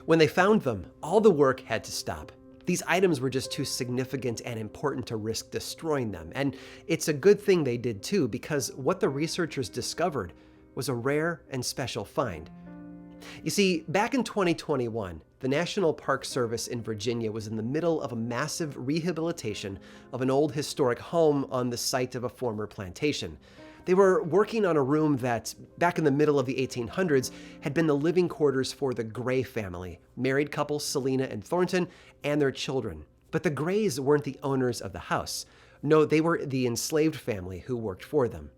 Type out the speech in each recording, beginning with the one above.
When they found them, all the work had to stop. These items were just too significant and important to risk destroying them. And it's a good thing they did too, because what the researchers discovered was a rare and special find. You see, back in 2021, the National Park Service in Virginia was in the middle of a massive rehabilitation of an old historic home on the site of a former plantation. They were working on a room that, back in the middle of the 1800s, had been the living quarters for the Gray family, married couple Selina and Thornton, and their children. But the Grays weren't the owners of the house. No, they were the enslaved family who worked for them.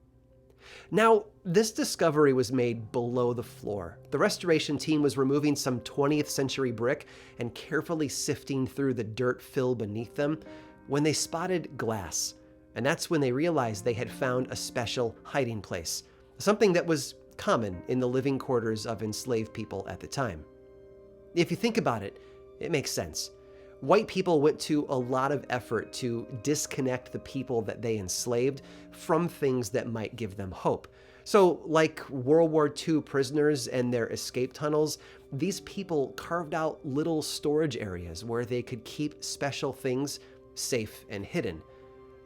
Now, this discovery was made below the floor. The restoration team was removing some 20th century brick and carefully sifting through the dirt fill beneath them when they spotted glass. And that's when they realized they had found a special hiding place, something that was common in the living quarters of enslaved people at the time. If you think about it, it makes sense. White people went to a lot of effort to disconnect the people that they enslaved from things that might give them hope. So, like World War II prisoners and their escape tunnels, these people carved out little storage areas where they could keep special things safe and hidden.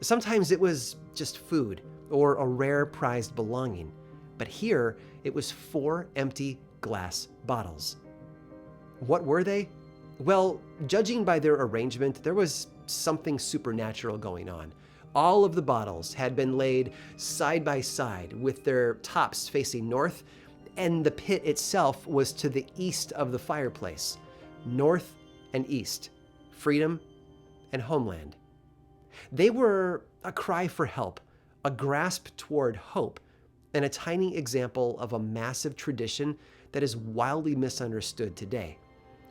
Sometimes it was just food or a rare prized belonging, but here it was 4 empty glass bottles. What were they? Well, judging by their arrangement, there was something supernatural going on. All of the bottles had been laid side by side with their tops facing north, and the pit itself was to the east of the fireplace. North and east, freedom and homeland. They were a cry for help, a grasp toward hope, and a tiny example of a massive tradition that is wildly misunderstood today,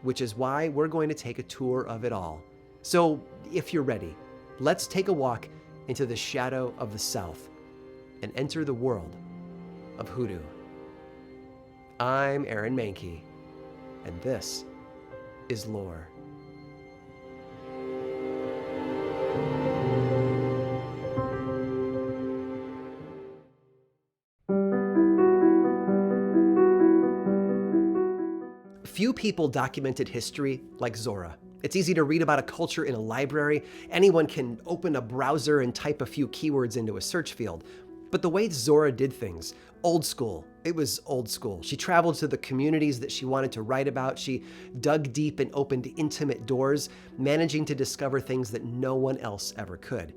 which is why we're going to take a tour of it all. So, if you're ready, let's take a walk into the shadow of the South and enter the world of Hoodoo. I'm Aaron Mankey, and this is Lore. Few people documented history like Zora. It's easy to read about a culture in a library. Anyone can open a browser and type a few keywords into a search field. But the way Zora did things, old school. It was old school. She traveled to the communities that she wanted to write about. She dug deep and opened intimate doors, managing to discover things that no one else ever could.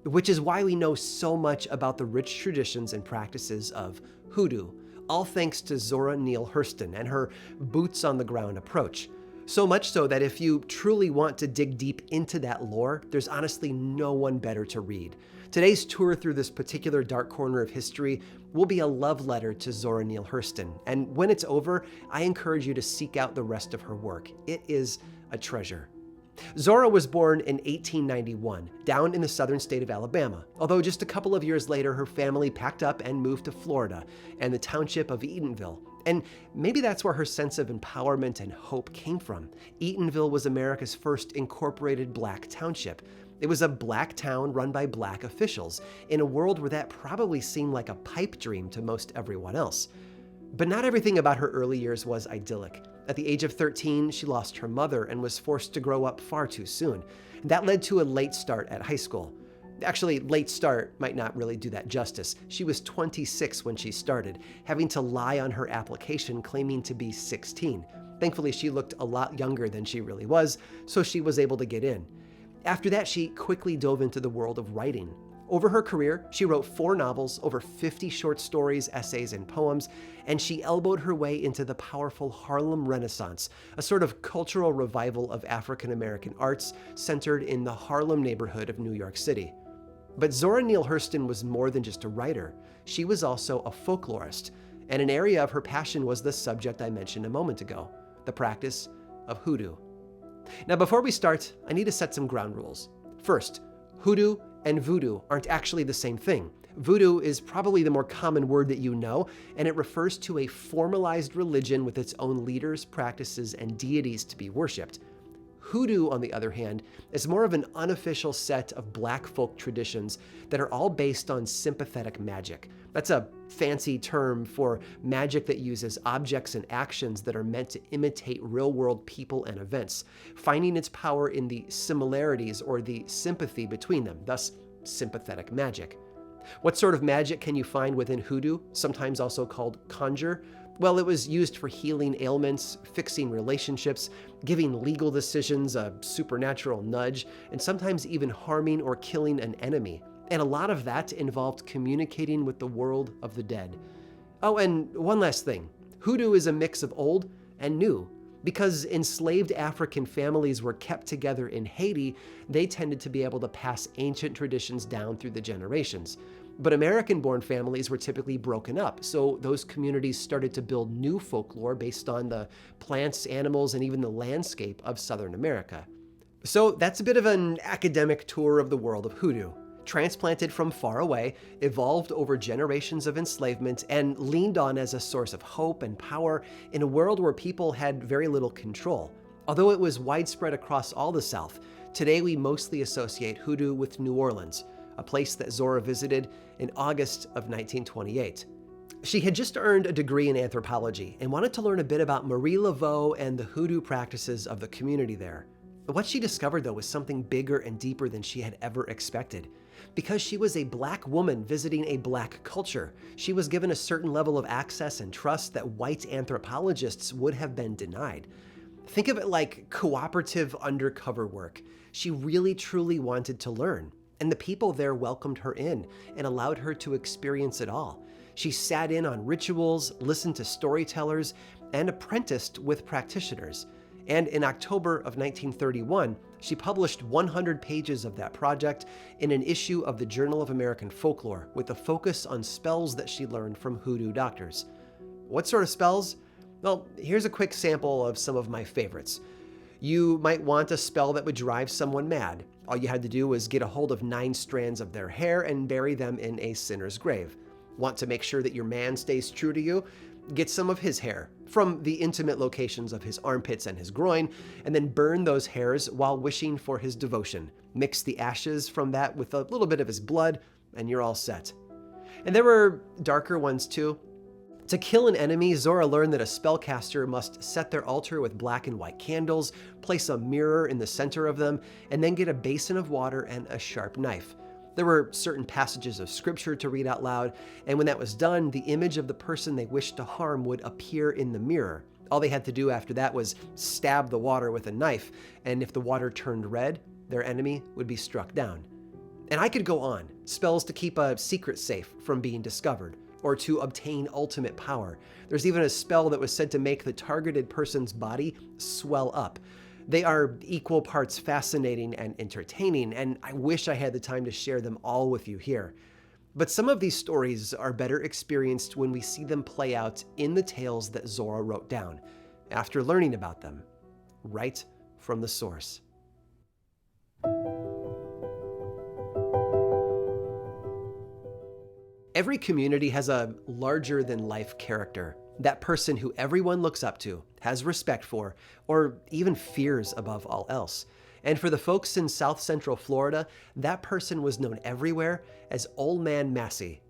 Which is why we know so much about the rich traditions and practices of Hoodoo, all thanks to Zora Neale Hurston and her boots-on-the-ground approach. So much so that if you truly want to dig deep into that lore, there's honestly no one better to read. Today's tour through this particular dark corner of history will be a love letter to Zora Neale Hurston, and when it's over, I encourage you to seek out the rest of her work. It is a treasure. Zora was born in 1891, down in the southern state of Alabama, although just a couple of years later her family packed up and moved to Florida and the township of Eatonville. And maybe that's where her sense of empowerment and hope came from. Eatonville was America's first incorporated black township. It was a black town run by black officials, in a world where that probably seemed like a pipe dream to most everyone else. But not everything about her early years was idyllic. At the age of 13, she lost her mother and was forced to grow up far too soon. That led to a late start at high school. Actually, late start might not really do that justice. She was 26 when she started, having to lie on her application claiming to be 16. Thankfully, she looked a lot younger than she really was, so she was able to get in. After that, she quickly dove into the world of writing. Over her career, she wrote 4 novels, over 50 short stories, essays, and poems, and she elbowed her way into the powerful Harlem Renaissance, a sort of cultural revival of African American arts centered in the Harlem neighborhood of New York City. But Zora Neale Hurston was more than just a writer. She was also a folklorist, and an area of her passion was the subject I mentioned a moment ago, the practice of Hoodoo. Now, before we start, I need to set some ground rules. First, Hoodoo and Voodoo aren't actually the same thing. Voodoo is probably the more common word that you know, and it refers to a formalized religion with its own leaders, practices, and deities to be worshipped. Hoodoo, on the other hand, is more of an unofficial set of black folk traditions that are all based on sympathetic magic. That's a fancy term for magic that uses objects and actions that are meant to imitate real-world people and events, finding its power in the similarities or the sympathy between them, thus sympathetic magic. What sort of magic can you find within Hoodoo, sometimes also called conjure? Well, it was used for healing ailments, fixing relationships, giving legal decisions a supernatural nudge, and sometimes even harming or killing an enemy. And a lot of that involved communicating with the world of the dead. Oh, and one last thing. Hoodoo is a mix of old and new. Because enslaved African families were kept together in Haiti, they tended to be able to pass ancient traditions down through the generations. But American-born families were typically broken up, so those communities started to build new folklore based on the plants, animals, and even the landscape of Southern America. So that's a bit of an academic tour of the world of Hoodoo. Transplanted from far away, evolved over generations of enslavement, and leaned on as a source of hope and power in a world where people had very little control. Although it was widespread across all the South, today we mostly associate Hoodoo with New Orleans, a place that Zora visited in August of 1928. She had just earned a degree in anthropology and wanted to learn a bit about Marie Laveau and the Hoodoo practices of the community there. What she discovered, though, was something bigger and deeper than she had ever expected. Because she was a black woman visiting a black culture, she was given a certain level of access and trust that white anthropologists would have been denied. Think of it like cooperative undercover work. She really truly wanted to learn, and the people there welcomed her in and allowed her to experience it all. She sat in on rituals, listened to storytellers, and apprenticed with practitioners. And in October of 1931, she published 100 pages of that project in an issue of the Journal of American Folklore with a focus on spells that she learned from Hoodoo doctors. What sort of spells? Well, here's a quick sample of some of my favorites. You might want a spell that would drive someone mad. All you had to do was get a hold of 9 strands of their hair and bury them in a sinner's grave. Want to make sure that your man stays true to you? Get some of his hair from the intimate locations of his armpits and his groin, and then burn those hairs while wishing for his devotion. Mix the ashes from that with a little bit of his blood, and you're all set. And there were darker ones too. To kill an enemy, Zora learned that a spellcaster must set their altar with black and white candles, place a mirror in the center of them, and then get a basin of water and a sharp knife. There were certain passages of scripture to read out loud, and when that was done, the image of the person they wished to harm would appear in the mirror. All they had to do after that was stab the water with a knife, and if the water turned red, their enemy would be struck down. And I could go on. Spells to keep a secret safe from being discovered, or to obtain ultimate power. There's even a spell that was said to make the targeted person's body swell up. They are equal parts fascinating and entertaining, and I wish I had the time to share them all with you here. But some of these stories are better experienced when we see them play out in the tales that Zora wrote down, after learning about them, right from the source. Every community has a larger-than-life character. That person who everyone looks up to, has respect for, or even fears above all else. And for the folks in South Central Florida, that person was known everywhere as Old Man Massey.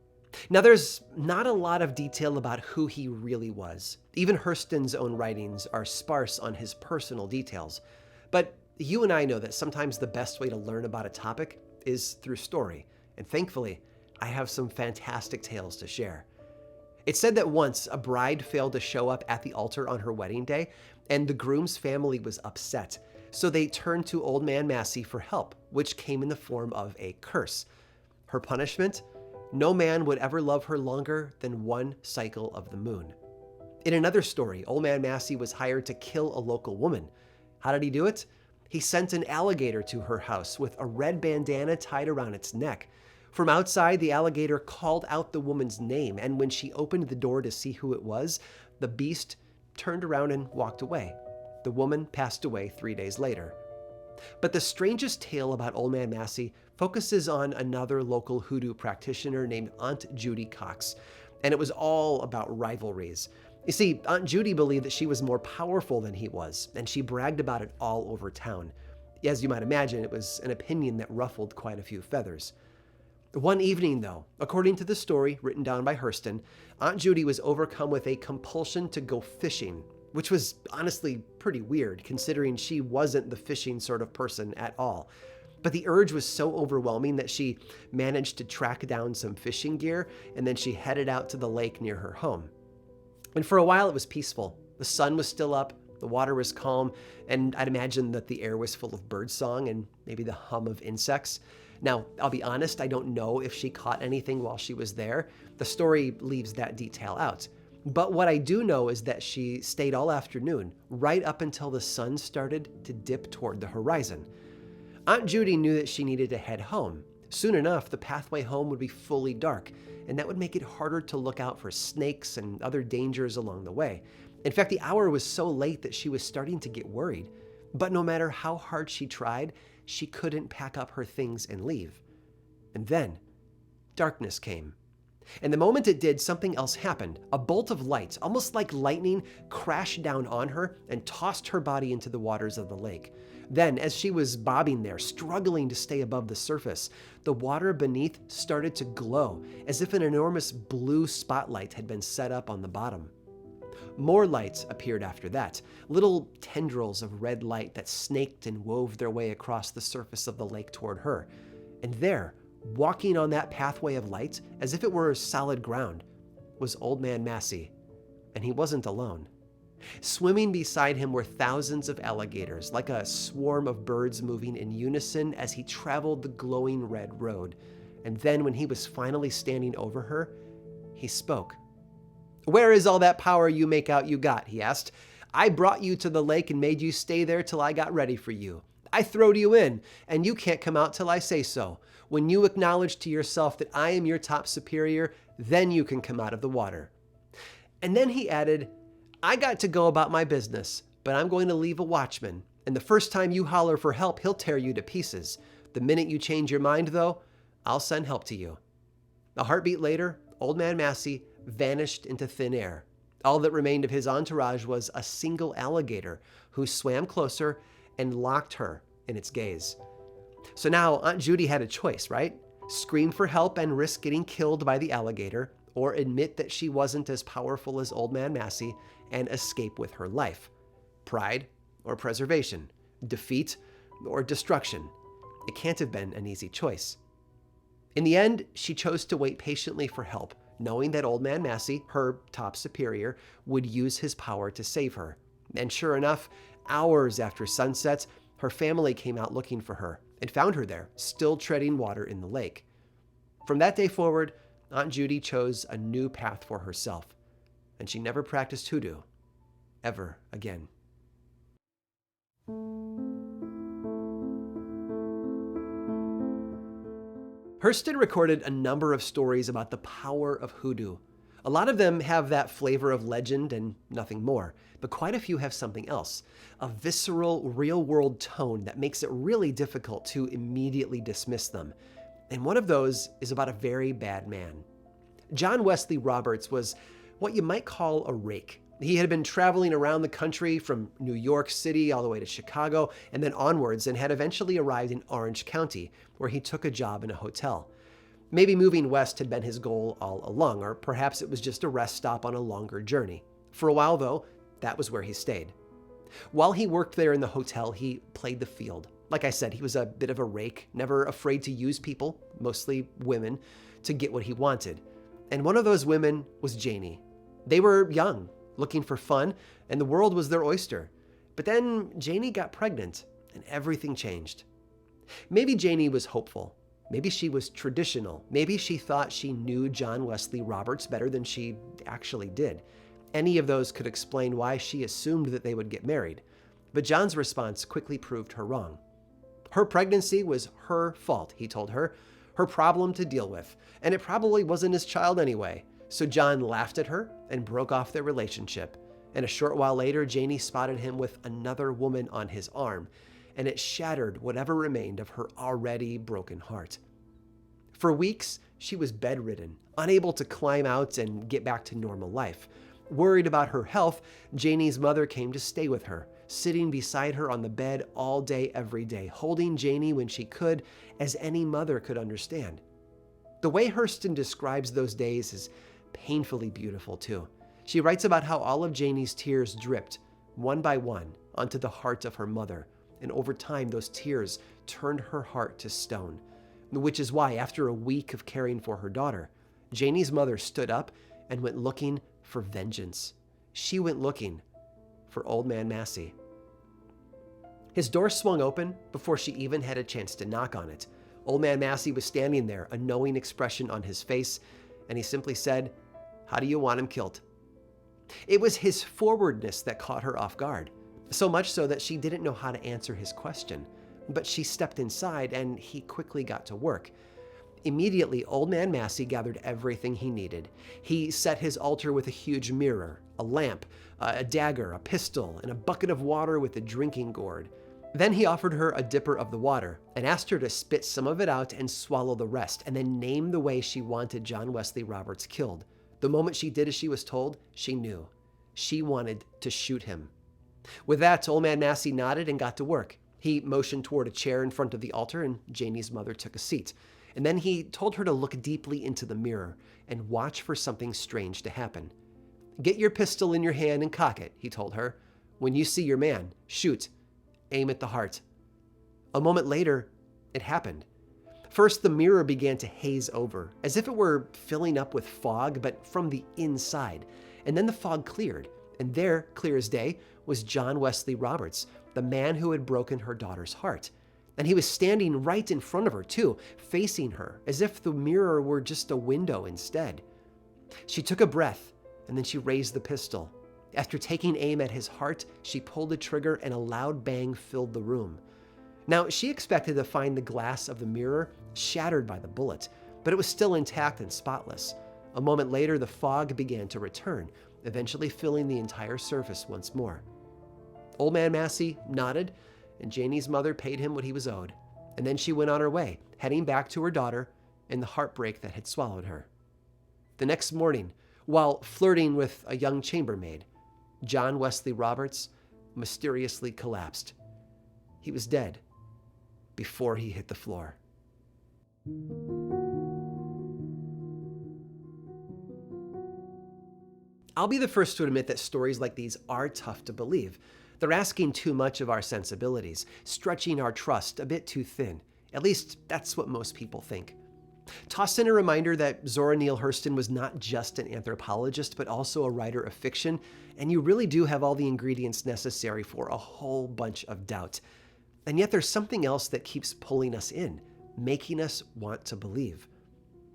Now, there's not a lot of detail about who he really was. Even Hurston's own writings are sparse on his personal details. But you and I know that sometimes the best way to learn about a topic is through story. And thankfully, I have some fantastic tales to share. It's said that once a bride failed to show up at the altar on her wedding day, and the groom's family was upset. So they turned to Old Man Massey for help, which came in the form of a curse. Her punishment? No man would ever love her longer than 1 cycle of the moon. In another story, Old Man Massey was hired to kill a local woman. How did he do it? He sent an alligator to her house with a red bandana tied around its neck. From outside, the alligator called out the woman's name, and when she opened the door to see who it was, the beast turned around and walked away. The woman passed away 3 days later. But the strangest tale about Old Man Massey focuses on another local hoodoo practitioner named Aunt Judy Cox, and it was all about rivalries. You see, Aunt Judy believed that she was more powerful than he was, and she bragged about it all over town. As you might imagine, it was an opinion that ruffled quite a few feathers. One evening, though, according to the story written down by Hurston, Aunt Judy was overcome with a compulsion to go fishing, which was honestly pretty weird, considering she wasn't the fishing sort of person at all. But the urge was so overwhelming that she managed to track down some fishing gear, and then she headed out to the lake near her home. And for a while, it was peaceful. The sun was still up, the water was calm, and I'd imagine that the air was full of birdsong and maybe the hum of insects. Now, I'll be honest, I don't know if she caught anything while she was there. The story leaves that detail out. But what I do know is that she stayed all afternoon, right up until the sun started to dip toward the horizon. Aunt Judy knew that she needed to head home. Soon enough, the pathway home would be fully dark, and that would make it harder to look out for snakes and other dangers along the way. In fact, the hour was so late that she was starting to get worried. But no matter how hard she tried, she couldn't pack up her things and leave. And then, darkness came. And the moment it did, something else happened. A bolt of light, almost like lightning, crashed down on her and tossed her body into the waters of the lake. Then, as she was bobbing there, struggling to stay above the surface, the water beneath started to glow, as if an enormous blue spotlight had been set up on the bottom. More lights appeared after that, little tendrils of red light that snaked and wove their way across the surface of the lake toward her. And there, walking on that pathway of light, as if it were solid ground, was Old Man Massey, and he wasn't alone. Swimming beside him were thousands of alligators, like a swarm of birds moving in unison as he traveled the glowing red road. And then when he was finally standing over her, he spoke. "Where is all that power you make out you got?" he asked. "I brought you to the lake and made you stay there till I got ready for you. I throwed you in, and you can't come out till I say so. When you acknowledge to yourself that I am your top superior, then you can come out of the water." And then he added, "I got to go about my business, but I'm going to leave a watchman, and the first time you holler for help, he'll tear you to pieces. The minute you change your mind, though, I'll send help to you." A heartbeat later, Old Man Massey vanished into thin air. All that remained of his entourage was a single alligator who swam closer and locked her in its gaze. So now Aunt Judy had a choice, right? Scream for help and risk getting killed by the alligator, or admit that she wasn't as powerful as Old Man Massey and escape with her life. Pride or preservation, defeat or destruction. It can't have been an easy choice. In the end, she chose to wait patiently for help, knowing that Old Man Massey, her top superior, would use his power to save her. And sure enough, hours after sunset, her family came out looking for her and found her there, still treading water in the lake. From that day forward, Aunt Judy chose a new path for herself, and she never practiced hoodoo ever again. Hurston recorded a number of stories about the power of hoodoo. A lot of them have that flavor of legend and nothing more, but quite a few have something else, a visceral, real-world tone that makes it really difficult to immediately dismiss them. And one of those is about a very bad man. John Wesley Roberts was what you might call a rake. He had been traveling around the country from New York City all the way to Chicago and then onwards, and had eventually arrived in Orange County, where he took a job in a hotel. Maybe moving west had been his goal all along, or perhaps it was just a rest stop on a longer journey. For a while, though, that was where he stayed. While he worked there in the hotel, he played the field. Like I said, he was a bit of a rake, never afraid to use people, mostly women, to get what he wanted. And one of those women was Janie. They were young, looking for fun, and the world was their oyster. But then Janie got pregnant, and everything changed. Maybe Janie was hopeful. Maybe she was traditional. Maybe she thought she knew John Wesley Roberts better than she actually did. Any of those could explain why she assumed that they would get married. But John's response quickly proved her wrong. Her pregnancy was her fault, he told her, her problem to deal with, and it probably wasn't his child anyway. So John laughed at her and broke off their relationship. And a short while later, Janie spotted him with another woman on his arm, and it shattered whatever remained of her already broken heart. For weeks, she was bedridden, unable to climb out and get back to normal life. Worried about her health, Janie's mother came to stay with her, sitting beside her on the bed all day, every day, holding Janie when she could, as any mother could understand. The way Hurston describes those days is painfully beautiful, too. She writes about how all of Janie's tears dripped, one by one, onto the heart of her mother, and over time those tears turned her heart to stone, which is why, after a week of caring for her daughter, Janie's mother stood up and went looking for vengeance. She went looking for Old Man Massey. His door swung open before she even had a chance to knock on it. Old Man Massey was standing there, a knowing expression on his face, and he simply said, "How do you want him killed?" It was his forwardness that caught her off guard, so much so that she didn't know how to answer his question. But she stepped inside, and he quickly got to work. Immediately, Old Man Massey gathered everything he needed. He set his altar with a huge mirror, a lamp, a dagger, a pistol, and a bucket of water with a drinking gourd. Then he offered her a dipper of the water and asked her to spit some of it out and swallow the rest, and then name the way she wanted John Wesley Roberts killed. The moment she did as she was told, she knew. She wanted to shoot him. With that, Old Man Massey nodded and got to work. He motioned toward a chair in front of the altar, and Janie's mother took a seat. And then he told her to look deeply into the mirror and watch for something strange to happen. "Get your pistol in your hand and cock it," he told her. "When you see your man, shoot. Aim at the heart." A moment later, it happened. First, the mirror began to haze over, as if it were filling up with fog, but from the inside. And then the fog cleared, and there, clear as day, was John Wesley Roberts, the man who had broken her daughter's heart. And he was standing right in front of her, too, facing her, as if the mirror were just a window instead. She took a breath, and then she raised the pistol. After taking aim at his heart, she pulled the trigger, and a loud bang filled the room. Now, she expected to find the glass of the mirror shattered by the bullet, but it was still intact and spotless. A moment later, the fog began to return, eventually filling the entire surface once more. Old Man Massey nodded, and Janie's mother paid him what he was owed. And then she went on her way, heading back to her daughter and the heartbreak that had swallowed her. The next morning, while flirting with a young chambermaid, John Wesley Roberts mysteriously collapsed. He was dead before he hit the floor. I'll be the first to admit that stories like these are tough to believe. They're asking too much of our sensibilities, stretching our trust a bit too thin. At least that's what most people think. Toss in a reminder that Zora Neale Hurston was not just an anthropologist, but also a writer of fiction, and you really do have all the ingredients necessary for a whole bunch of doubt. And yet there's something else that keeps pulling us in, making us want to believe.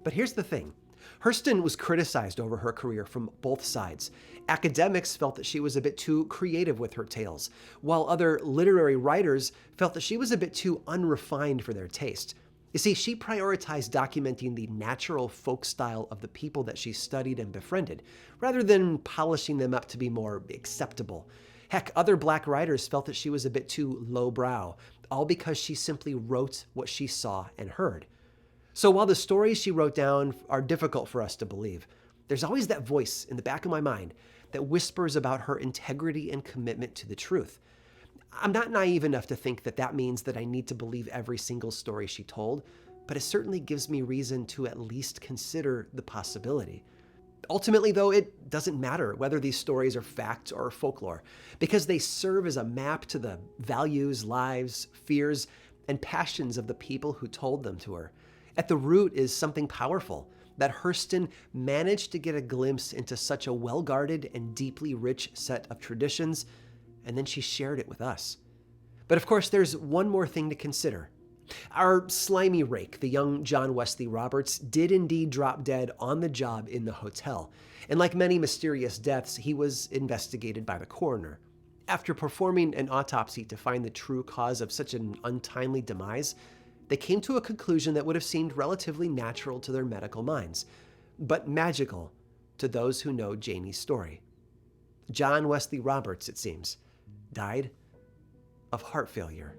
But here's the thing. Hurston was criticized over her career from both sides. Academics felt that she was a bit too creative with her tales, while other literary writers felt that she was a bit too unrefined for their taste. You see, she prioritized documenting the natural folk style of the people that she studied and befriended, rather than polishing them up to be more acceptable. Heck, other Black writers felt that she was a bit too lowbrow, all because she simply wrote what she saw and heard. So while the stories she wrote down are difficult for us to believe, there's always that voice in the back of my mind that whispers about her integrity and commitment to the truth. I'm not naive enough to think that that means that I need to believe every single story she told, but it certainly gives me reason to at least consider the possibility. Ultimately, though, it doesn't matter whether these stories are fact or folklore, because they serve as a map to the values, lives, fears, and passions of the people who told them to her. At the root is something powerful, that Hurston managed to get a glimpse into such a well-guarded and deeply rich set of traditions, and then she shared it with us. But of course, there's one more thing to consider. Our slimy rake, the young John Wesley Roberts, did indeed drop dead on the job in the hotel, and like many mysterious deaths, he was investigated by the coroner. After performing an autopsy to find the true cause of such an untimely demise, they came to a conclusion that would have seemed relatively natural to their medical minds, but magical to those who know Janie's story. John Wesley Roberts, it seems, died of heart failure.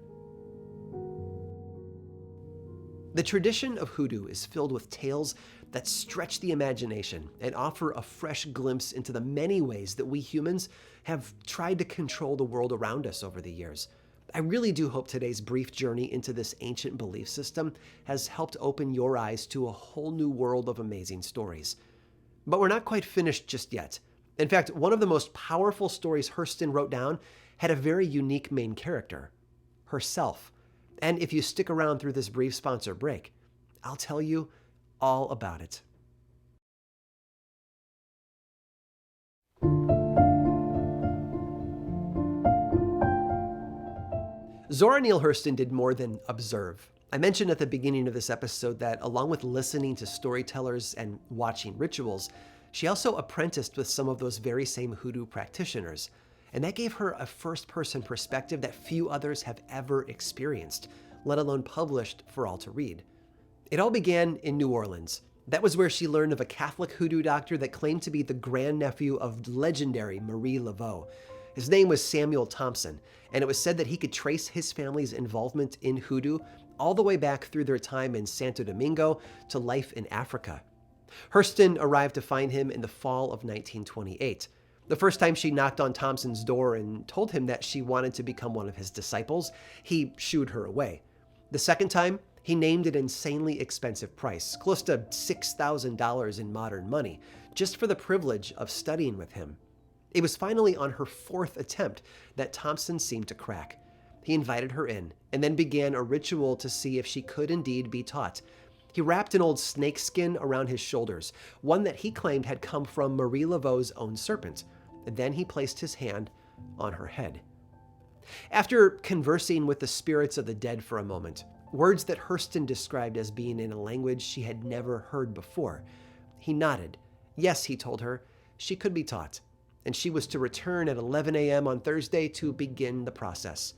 The tradition of hoodoo is filled with tales that stretch the imagination and offer a fresh glimpse into the many ways that we humans have tried to control the world around us over the years. I really do hope today's brief journey into this ancient belief system has helped open your eyes to a whole new world of amazing stories. But we're not quite finished just yet. In fact, one of the most powerful stories Hurston wrote down had a very unique main character, herself. And if you stick around through this brief sponsor break, I'll tell you all about it. Zora Neale Hurston did more than observe. I mentioned at the beginning of this episode that along with listening to storytellers and watching rituals, she also apprenticed with some of those very same hoodoo practitioners. And that gave her a first-person perspective that few others have ever experienced, let alone published for all to read. It all began in New Orleans. That was where she learned of a Catholic hoodoo doctor that claimed to be the grandnephew of legendary Marie Laveau. His name was Samuel Thompson, and it was said that he could trace his family's involvement in hoodoo all the way back through their time in Santo Domingo to life in Africa. Hurston arrived to find him in the fall of 1928. The first time she knocked on Thompson's door and told him that she wanted to become one of his disciples, he shooed her away. The second time, he named an insanely expensive price, close to $6,000 in modern money, just for the privilege of studying with him. It was finally on her fourth attempt that Thompson seemed to crack. He invited her in, and then began a ritual to see if she could indeed be taught. He wrapped an old snakeskin around his shoulders, one that he claimed had come from Marie Laveau's own serpent, and then he placed his hand on her head. After conversing with the spirits of the dead for a moment, words that Hurston described as being in a language she had never heard before, he nodded. Yes, he told her, she could be taught, and she was to return at 11 a.m. on Thursday to begin the process.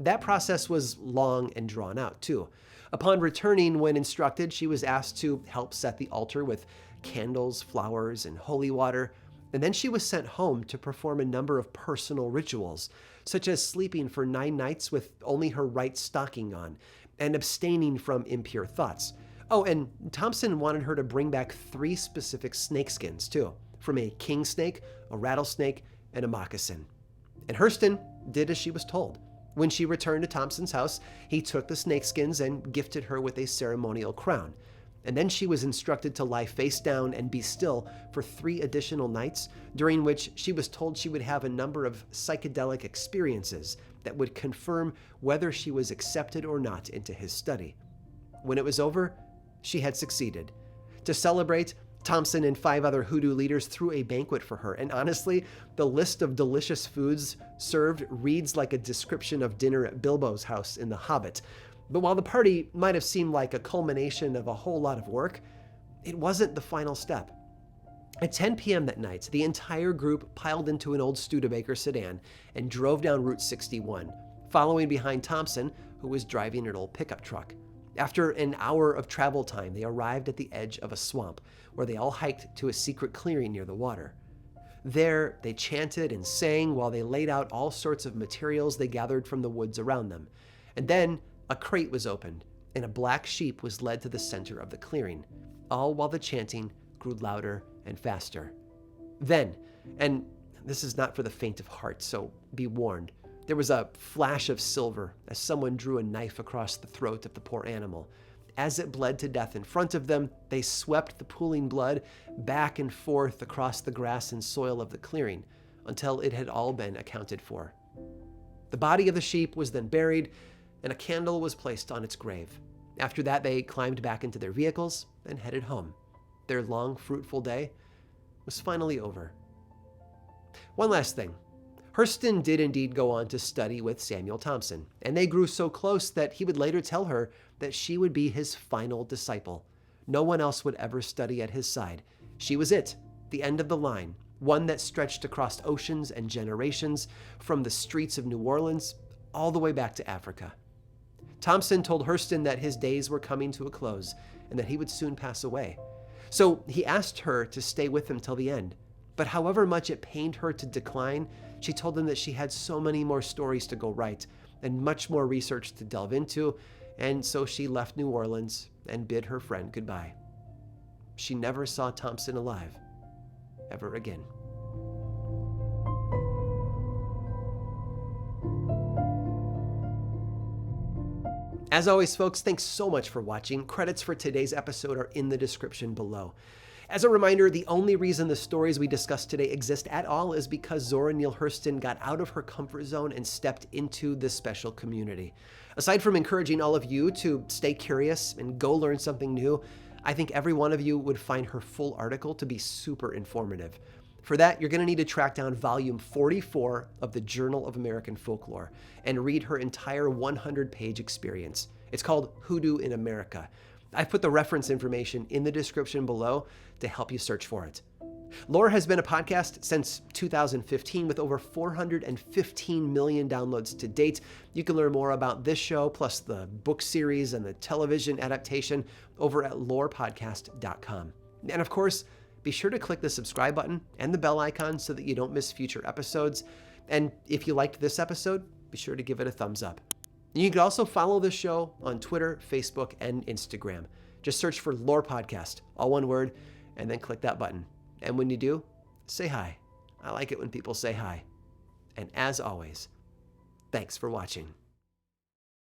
That process was long and drawn out, too. Upon returning, when instructed, she was asked to help set the altar with candles, flowers, and holy water, and then she was sent home to perform a number of personal rituals, such as sleeping for 9 nights with only her right stocking on, and abstaining from impure thoughts. Oh, and Thompson wanted her to bring back 3 specific snakeskins, too, from a king snake, a rattlesnake, and a moccasin. And Hurston did as she was told. When she returned to Thompson's house, he took the snakeskins and gifted her with a ceremonial crown. And then she was instructed to lie face down and be still for 3 additional nights, during which she was told she would have a number of psychedelic experiences that would confirm whether she was accepted or not into his study. When it was over, she had succeeded. To celebrate, Thompson and 5 other hoodoo leaders threw a banquet for her, and honestly, the list of delicious foods served reads like a description of dinner at Bilbo's house in The Hobbit. But while the party might have seemed like a culmination of a whole lot of work, it wasn't the final step. At 10 p.m. that night, the entire group piled into an old Studebaker sedan and drove down Route 61, following behind Thompson, who was driving an old pickup truck. After an hour of travel time, they arrived at the edge of a swamp, where they all hiked to a secret clearing near the water. There, they chanted and sang while they laid out all sorts of materials they gathered from the woods around them. And then, a crate was opened, and a black sheep was led to the center of the clearing, all while the chanting grew louder and faster. Then, and this is not for the faint of heart, so be warned, there was a flash of silver as someone drew a knife across the throat of the poor animal. As it bled to death in front of them, they swept the pooling blood back and forth across the grass and soil of the clearing until it had all been accounted for. The body of the sheep was then buried, and a candle was placed on its grave. After that, they climbed back into their vehicles and headed home. Their long, fruitful day was finally over. One last thing. Hurston did indeed go on to study with Samuel Thompson, and they grew so close that he would later tell her that she would be his final disciple. No one else would ever study at his side. She was it, the end of the line, one that stretched across oceans and generations, from the streets of New Orleans all the way back to Africa. Thompson told Hurston that his days were coming to a close and that he would soon pass away. So he asked her to stay with him till the end. But however much it pained her to decline, she told him that she had so many more stories to go write and much more research to delve into, and so she left New Orleans and bid her friend goodbye. She never saw Thompson alive ever again. As always, folks, thanks so much for watching. Credits for today's episode are in the description below. As a reminder, the only reason the stories we discussed today exist at all is because Zora Neale Hurston got out of her comfort zone and stepped into this special community. Aside from encouraging all of you to stay curious and go learn something new, I think every one of you would find her full article to be super informative. For that, you're going to need to track down volume 44 of the Journal of American Folklore and read her entire 100-page experience. It's called Hoodoo in America. I've put the reference information in the description below to help you search for it. Lore has been a podcast since 2015 with over 415 million downloads to date. You can learn more about this show, plus the book series and the television adaptation over at lorepodcast.com. And of course, be sure to click the subscribe button and the bell icon so that you don't miss future episodes. And if you liked this episode, be sure to give it a thumbs up. You can also follow the show on Twitter, Facebook, and Instagram. Just search for Lore Podcast, all one word, and then click that button. And when you do, say hi. I like it when people say hi. And as always, thanks for watching.